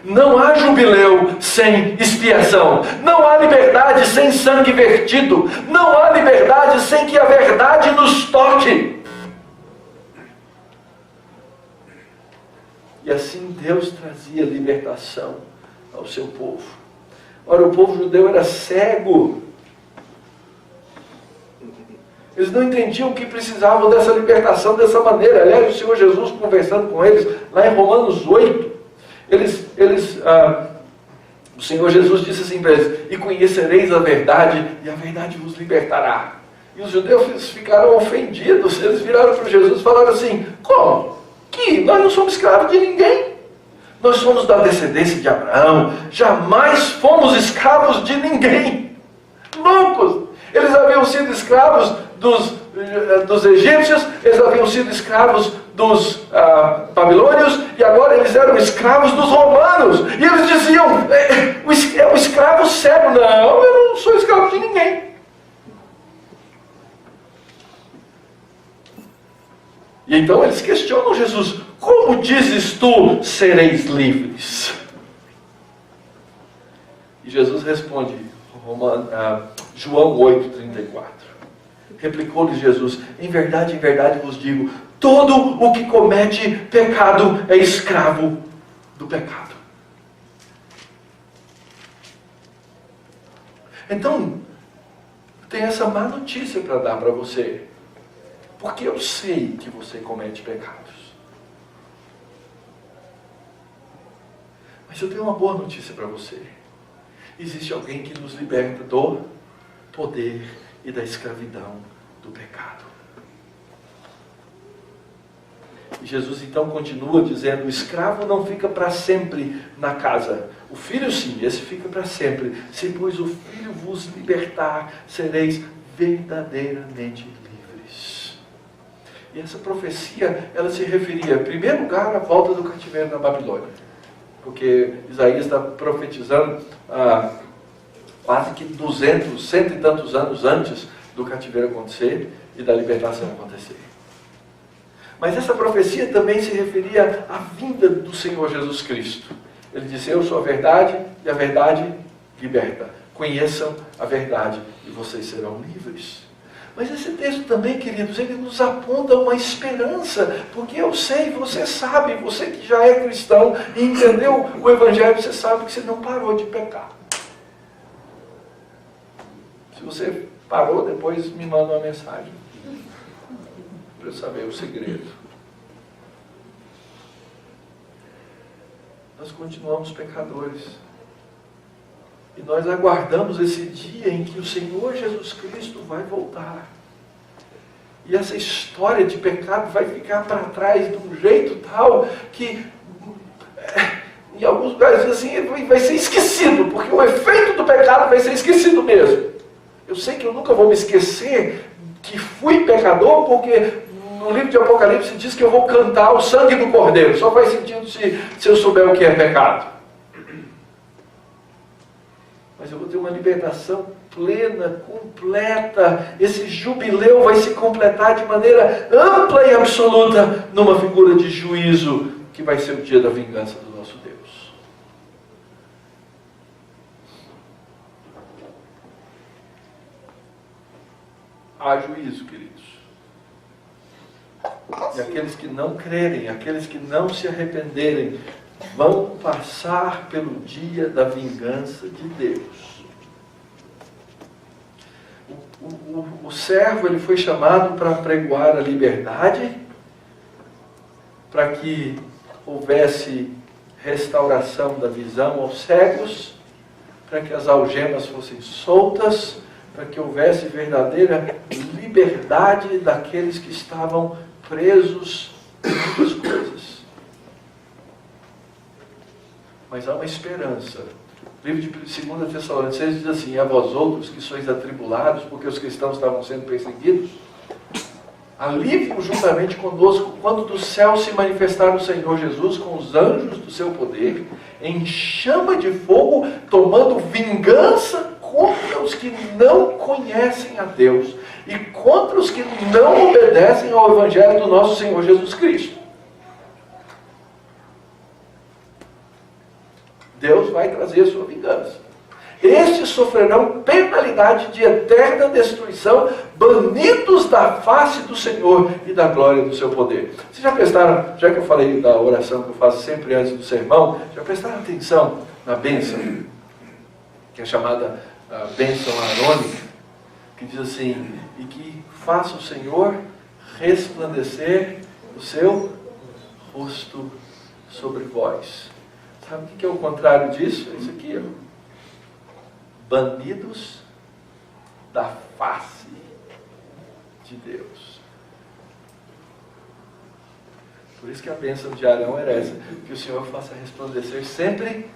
Speaker 1: Não há jubileu sem expiação. Não há liberdade sem sangue vertido. Não há liberdade sem que a verdade nos toque. E assim Deus trazia libertação ao seu povo. Ora, o povo judeu era cego. Eles não entendiam que precisavam dessa libertação dessa maneira. Aliás, o Senhor Jesus, conversando com eles, lá em Romanos 8, o Senhor Jesus disse assim para eles: e conhecereis a verdade, e a verdade vos libertará. E os judeus ficaram ofendidos. Eles viraram para Jesus e falaram assim: como? Que nós não somos escravos de ninguém. Nós somos da descendência de Abraão. Jamais fomos escravos de ninguém. Loucos! Eles haviam sido escravos dos egípcios, eles haviam sido escravos dos babilônios, e agora eles eram escravos dos romanos. E eles diziam: o escravo cego. Não, eu não sou escravo de ninguém. E então eles questionam Jesus: como dizes tu, sereis livres? E Jesus responde, João 8,34. Replicou-lhes Jesus: em verdade vos digo, todo o que comete pecado é escravo do pecado. Então, tem essa má notícia para dar para você. Porque eu sei que você comete pecados. Mas eu tenho uma boa notícia para você. Existe alguém que nos liberta do poder e da escravidão do pecado. E Jesus então continua dizendo: o escravo não fica para sempre na casa. O filho sim, esse fica para sempre. Se pois o filho vos libertar, sereis verdadeiramente livres. E essa profecia, ela se referia, em primeiro lugar, à volta do cativeiro na Babilônia. Porque Isaías está profetizando quase que 200, cento e tantos anos antes do cativeiro acontecer e da libertação acontecer. Mas essa profecia também se referia à vinda do Senhor Jesus Cristo. Ele disse: eu sou a verdade e a verdade liberta. Conheçam a verdade e vocês serão livres. Mas esse texto também, queridos, ele nos aponta uma esperança, porque eu sei, você sabe, você que já é cristão e entendeu o Evangelho, você sabe que você não parou de pecar. Se você parou, depois me manda uma mensagem, para eu saber o segredo. Nós continuamos pecadores. E nós aguardamos esse dia em que o Senhor Jesus Cristo vai voltar. E essa história de pecado vai ficar para trás de um jeito tal que, em alguns lugares assim, ele vai ser esquecido, porque o efeito do pecado vai ser esquecido mesmo. Eu sei que eu nunca vou me esquecer que fui pecador, porque no livro de Apocalipse diz que eu vou cantar o sangue do Cordeiro. Só faz sentido se eu souber o que é pecado. Mas eu vou ter uma libertação plena, completa. Esse jubileu vai se completar de maneira ampla e absoluta numa figura de juízo, que vai ser o dia da vingança do nosso Deus. Há juízo, queridos. E aqueles que não crerem, aqueles que não se arrependerem, vão passar pelo dia da vingança de Deus. O servo, ele foi chamado para pregoar a liberdade, para que houvesse restauração da visão aos cegos, para que as algemas fossem soltas, para que houvesse verdadeira liberdade daqueles que estavam presos em muitas coisas. Mas há uma esperança. O livro de 2 Tessalonicenses diz assim: a vós outros que sois atribulados, porque os cristãos estavam sendo perseguidos, alívio juntamente conosco, quando do céu se manifestar o Senhor Jesus com os anjos do seu poder, em chama de fogo, tomando vingança contra os que não conhecem a Deus e contra os que não obedecem ao Evangelho do nosso Senhor Jesus Cristo. Deus vai trazer a sua vingança. Estes sofrerão penalidade de eterna destruição, banidos da face do Senhor e da glória do seu poder. Vocês já prestaram, já que eu falei da oração que eu faço sempre antes do sermão, já prestaram atenção na bênção, que é chamada a bênção arônica, que diz assim: e que faça o Senhor resplandecer o seu rosto sobre vós. Sabe o que é o contrário disso? É isso aqui, ó. Banidos da face de Deus. Por isso que a bênção de Arão era essa: que o Senhor faça resplandecer sempre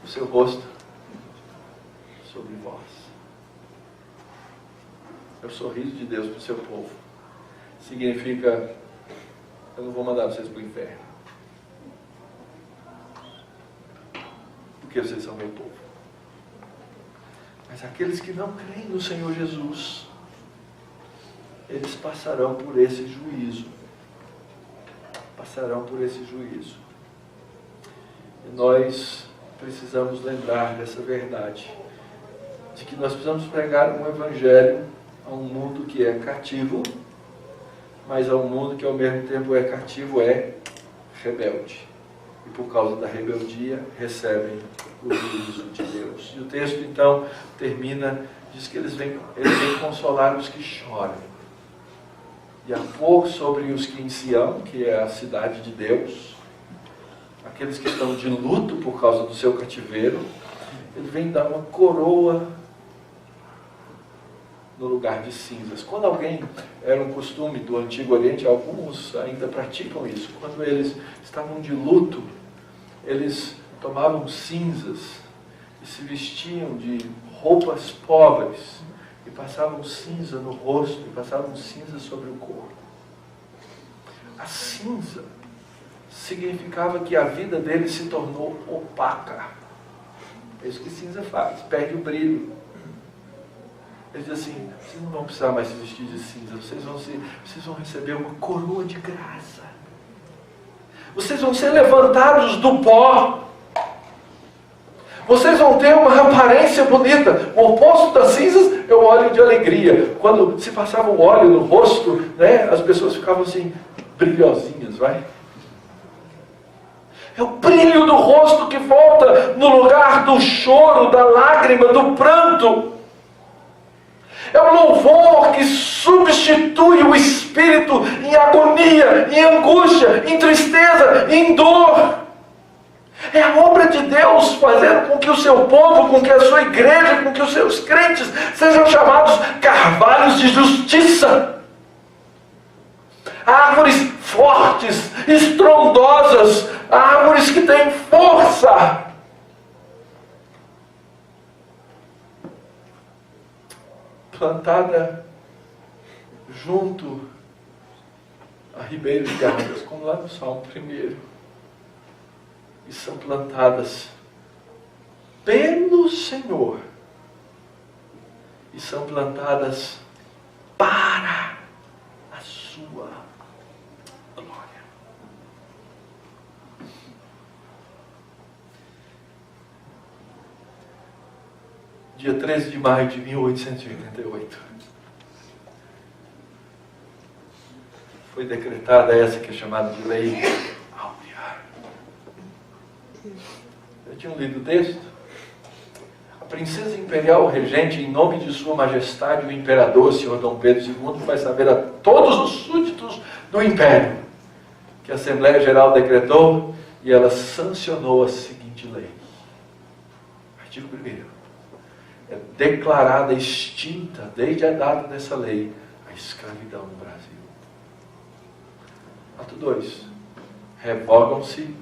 Speaker 1: o seu rosto sobre vós. É o sorriso de Deus para o seu povo. Significa: eu não vou mandar vocês para o inferno, porque vocês são meu povo. Mas aqueles que não creem no Senhor Jesus, eles passarão por esse juízo. Passarão por esse juízo. E nós precisamos lembrar dessa verdade, de que nós precisamos pregar um evangelho a um mundo que é cativo, mas a um mundo que ao mesmo tempo é cativo, é rebelde. E por causa da rebeldia recebem o juízo de Deus. E o texto então termina, diz que ele vem consolar os que choram e a pôr sobre os que em Sião, que é a cidade de Deus, aqueles que estão de luto por causa do seu cativeiro, ele vem dar uma coroa no lugar de cinzas. Quando alguém, era um costume do Antigo Oriente, alguns ainda praticam isso, quando eles estavam de luto, eles tomavam cinzas e se vestiam de roupas pobres e passavam cinza no rosto e passavam cinza sobre o corpo. A cinza significava que a vida deles se tornou opaca. É isso que cinza faz, perde o brilho. Ele diz assim: vocês não vão precisar mais se vestir de cinza, vocês vão receber uma coroa de graça. Vocês vão ser levantados do pó. Vocês vão ter uma aparência bonita. O oposto das cinzas é o óleo de alegria. Quando se passava o óleo no rosto, né, as pessoas ficavam assim, brilhosinhas, vai? É o brilho do rosto que volta no lugar do choro, da lágrima, do pranto. É o louvor que substitui o espírito em agonia, em angústia, em tristeza, em dor. É a obra de Deus fazendo com que o seu povo, com que a sua igreja, com que os seus crentes sejam chamados carvalhos de justiça. Árvores fortes, estrondosas, árvores que têm força. Plantada junto a ribeiros de águas, como lá no Salmo 1. E são plantadas pelo Senhor. E são plantadas para a sua glória. Dia 13 de maio de 1888. Foi decretada essa que é chamada de Lei Áurea. Já tinham lido o texto? A princesa imperial regente, em nome de sua majestade, o imperador, senhor Dom Pedro II, faz saber a todos os súditos do império que a Assembleia Geral decretou e ela sancionou a seguinte lei. Artigo 1º. É declarada extinta, desde a data dessa lei, a escravidão no Brasil. Ato 2. Revogam-se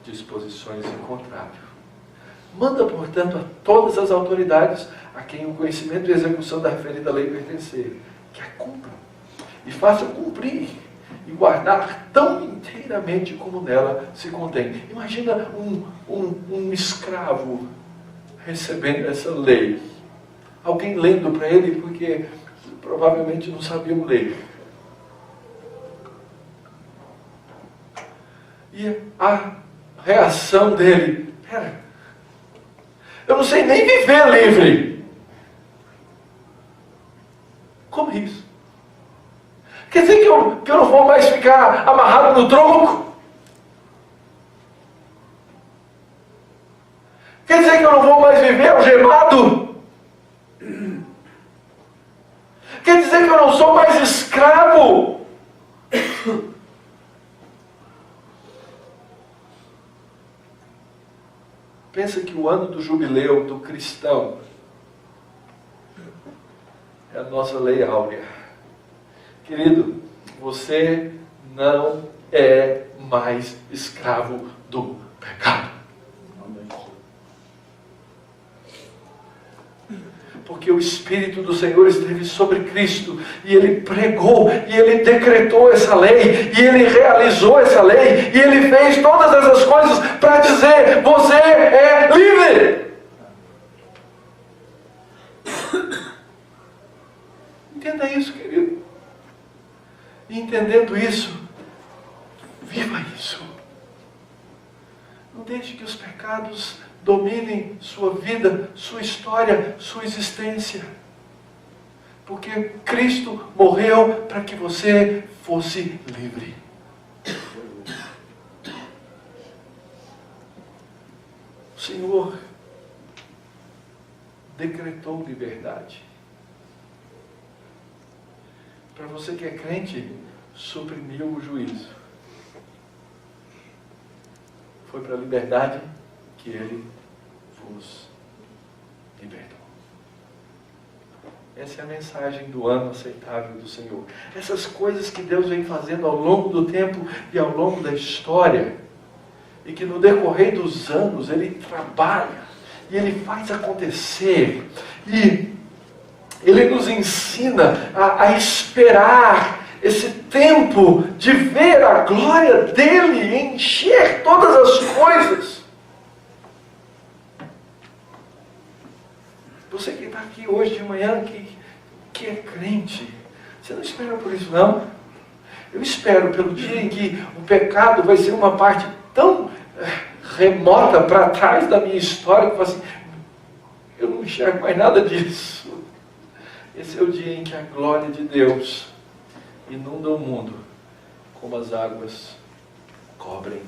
Speaker 1: disposições em contrário. Manda, portanto, a todas as autoridades a quem o conhecimento e a execução da referida lei pertencer, que a cumpram e façam cumprir e guardar tão inteiramente como nela se contém. Imagina um escravo recebendo essa lei. Alguém lendo para ele, porque provavelmente não sabiam ler. E a reação dele: pera, eu não sei nem viver livre. Como é isso? Quer dizer que eu não vou mais ficar amarrado no tronco? Quer dizer que eu não vou mais viver algemado? Quer dizer que eu não sou mais escravo? Pensa que o ano do jubileu do cristão é a nossa lei áurea. Querido, você não é mais escravo do pecado. Porque o Espírito do Senhor esteve sobre Cristo, e Ele pregou, e Ele decretou essa lei, e Ele realizou essa lei, e Ele fez todas essas coisas para dizer: você é livre. Entenda isso, querido. E entendendo isso, viva isso. Não deixe que os pecados dominem sua vida, sua história, sua existência. Porque Cristo morreu para que você fosse livre. O Senhor decretou liberdade. Para você que é crente, suprimiu o juízo. Foi para a liberdade que Ele vos libertou. Essa é a mensagem do ano aceitável do Senhor. Essas coisas que Deus vem fazendo ao longo do tempo e ao longo da história, e que no decorrer dos anos Ele trabalha, e Ele faz acontecer, e Ele nos ensina a esperar esse tempo de ver a glória dEle encher todas as coisas. Você que está aqui hoje de manhã, que que é crente. Você não espera por isso, não? Eu espero pelo dia em que o pecado vai ser uma parte tão remota para trás da minha história, que eu falo assim, eu não enxergo mais nada disso. Esse é o dia em que a glória de Deus inunda o mundo, como as águas cobrem